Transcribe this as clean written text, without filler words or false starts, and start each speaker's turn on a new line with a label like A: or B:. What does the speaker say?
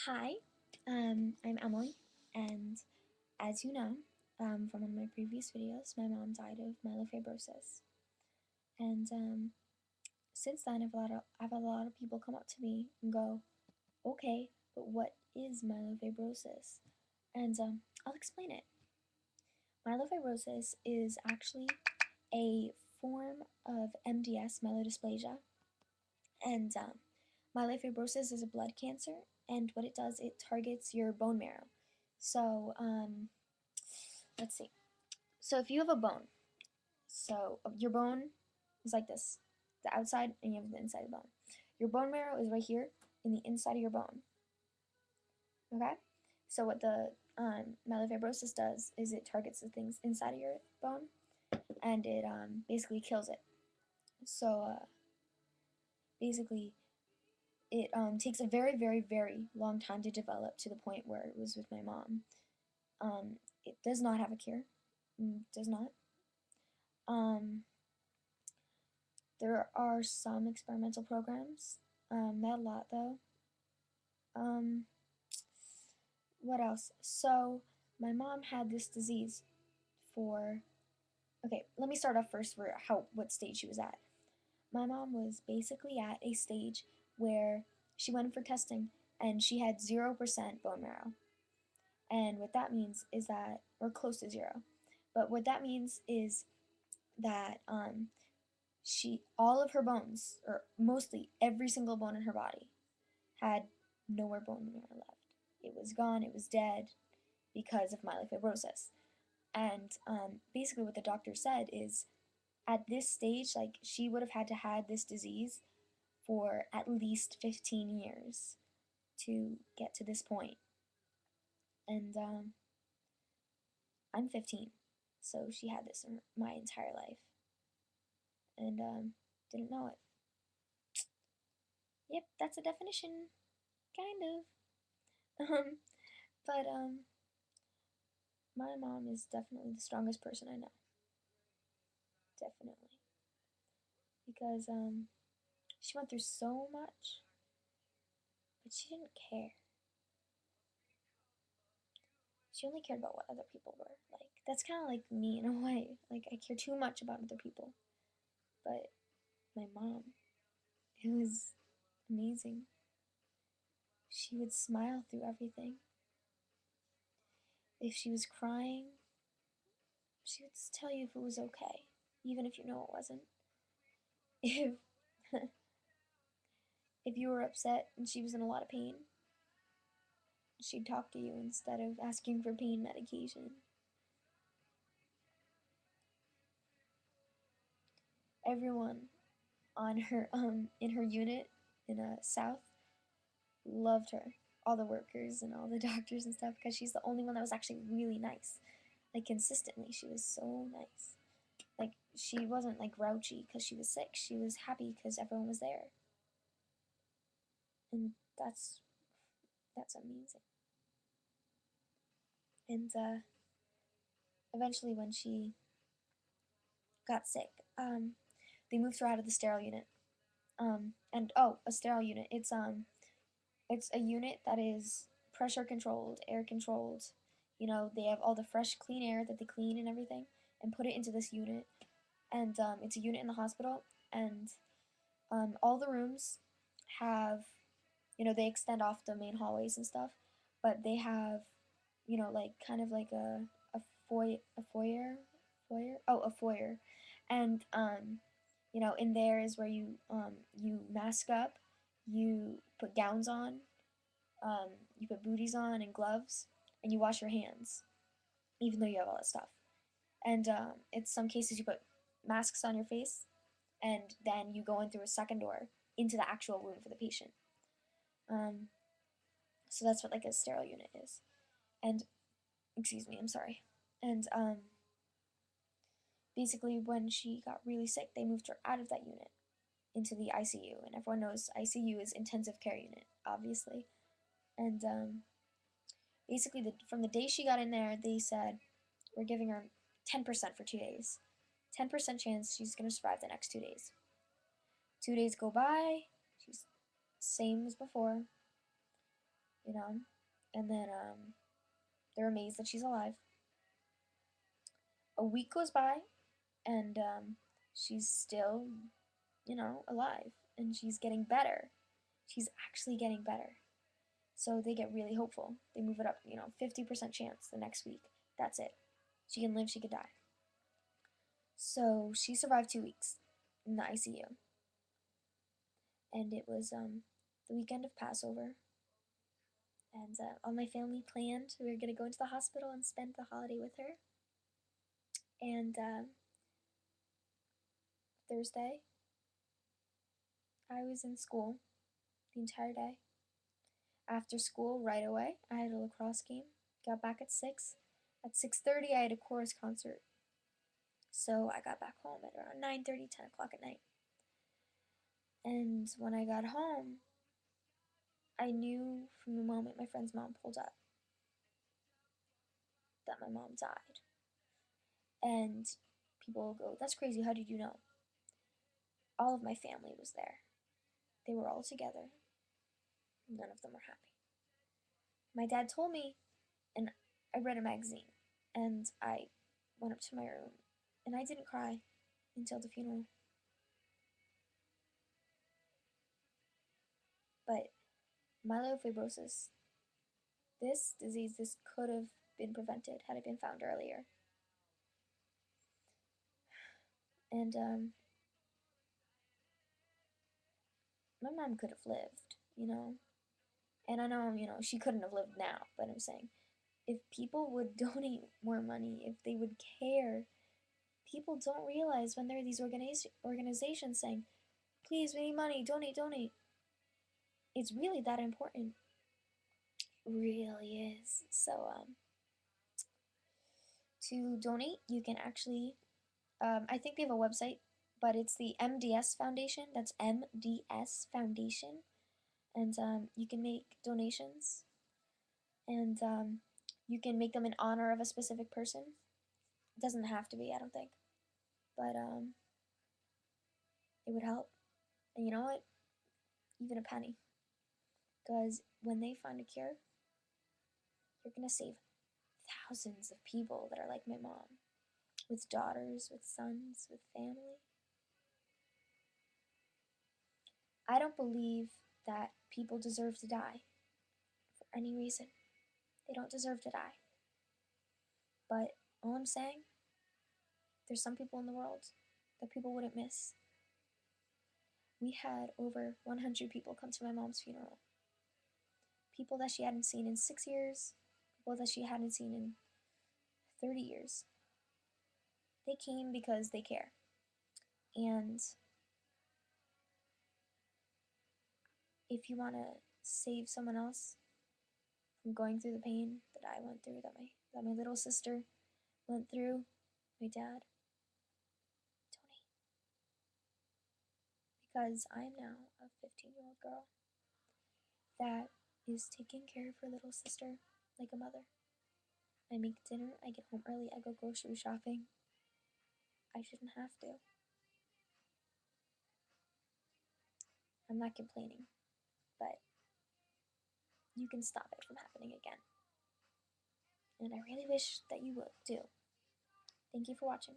A: Hi, I'm Emily, and as you know from one of my previous videos, my mom died of myelofibrosis. And since then, I've had a lot of people come up to me and go, okay, but what is myelofibrosis? And I'll explain it. Myelofibrosis is actually a form of MDS, myelodysplasia, and myelofibrosis is a blood cancer, and what it does, it targets your bone marrow. So, let's see. So if you have a bone, so your bone is like this, the outside, and you have the inside of the bone. Your bone marrow is right here in the inside of your bone. Okay? So what the myelofibrosis does is it targets the things inside of your bone, and it basically kills it. So basically, it takes a very, very, very long time to develop to the point where it was with my mom. It does not have a cure. Does not. There are some experimental programs. Not a lot though. What else? So my mom had this disease for. Okay, let me start off first for what stage she was at. My mom was basically at a stage where she went for testing and she had 0% bone marrow. And what that means is that, or close to zero, but what that means is that all of her bones, or mostly every single bone in her body, had no more bone marrow left. It was gone, it was dead because of myelofibrosis. And basically what the doctor said is, at this stage, like, she would have had to had this disease for at least 15 years to get to this point. And I'm 15, so she had this my entire life. And didn't know it. Yep, that's a definition, kind of. But my mom is definitely the strongest person I know. Definitely. Because she went through so much, but she didn't care. She only cared about what other people were. Like, that's kind of like me in a way. Like, I care too much about other people. But my mom, it was amazing. She would smile through everything. If she was crying, she would tell you if it was okay, even if you know it wasn't. If if you were upset and she was in a lot of pain, she'd talk to you instead of asking for pain medication. Everyone on her in her unit in South loved her. All the workers and all the doctors and stuff, because she's the only one that was actually really nice. Like, consistently, she was so nice. Like, she wasn't like grouchy because she was sick. She was happy because everyone was there. And that's amazing. And eventually when she got sick, they moved her out of the sterile unit. A sterile unit. It's a unit that is pressure controlled, air controlled. You know, they have all the fresh, clean air that they clean and everything, and put it into this unit. And it's a unit in the hospital, and all the rooms have, they extend off the main hallways and stuff, but they have, like kind of like a foyer, and in there is where you mask up, you put gowns on, you put booties on and gloves, and you wash your hands, even though you have all that stuff. And in some cases you put masks on your face, and then you go in through a second door into the actual room for the patient. So that's what like a sterile unit is. And excuse me, I'm sorry. And basically when she got really sick, they moved her out of that unit into the ICU, and everyone knows ICU is intensive care unit, obviously. And basically from the day she got in there, they said, we're giving her 10% for 2 days. 10% chance she's going to survive the next 2 days. 2 days go by, she's same as before. you know? And then they're amazed that she's alive. A week goes by, and she's still, alive, and she's getting better. She's actually getting better. So they get really hopeful. They move it up, 50% chance the next week. That's it. She can live, she could die. So she survived 2 weeks in the ICU. And it was the weekend of Passover. And all my family planned we were going to go into the hospital and spend the holiday with her. And Thursday, I was in school the entire day. After school, right away, I had a lacrosse game. Got back at 6. At 6:30, I had a chorus concert. So I got back home at around 9:30, 10 o'clock at night. And when I got home, I knew from the moment my friend's mom pulled up that my mom died. And people will go, "That's crazy, how did you know?" All of my family was there. They were all together. None of them were happy. My dad told me, and I read a magazine, and I went up to my room, and I didn't cry until the funeral. But myelofibrosis, this disease, this could have been prevented had it been found earlier. And my mom could have lived, And I know, she couldn't have lived now, but I'm saying if people would donate more money, if they would care, people don't realize when there are these organizations saying, "Please, we need money, donate, donate." It's really that important. Really is. So, to donate, you can actually, I think they have a website, but it's the MDS Foundation. That's MDS Foundation. And you can make donations, and you can make them in honor of a specific person. It doesn't have to be, I don't think, but it would help. And you know what? Even a penny, because when they find a cure, you're gonna save thousands of people that are like my mom, with daughters, with sons, with family. I don't believe that people deserve to die for any reason. They don't deserve to die. But all I'm saying, there's some people in the world that people wouldn't miss. We had over 100 people come to my mom's funeral. People that she hadn't seen in 6 years, people that she hadn't seen in 30 years. They came because they care. And if you want to save someone else from going through the pain that I went through, that my little sister went through, my dad, donate. Because I am now a 15-year-old girl that is taking care of her little sister like a mother. I make dinner, I get home early, I go grocery shopping. I shouldn't have to. I'm not complaining, but you can stop it from happening again. And I really wish that you would too. Thank you for watching.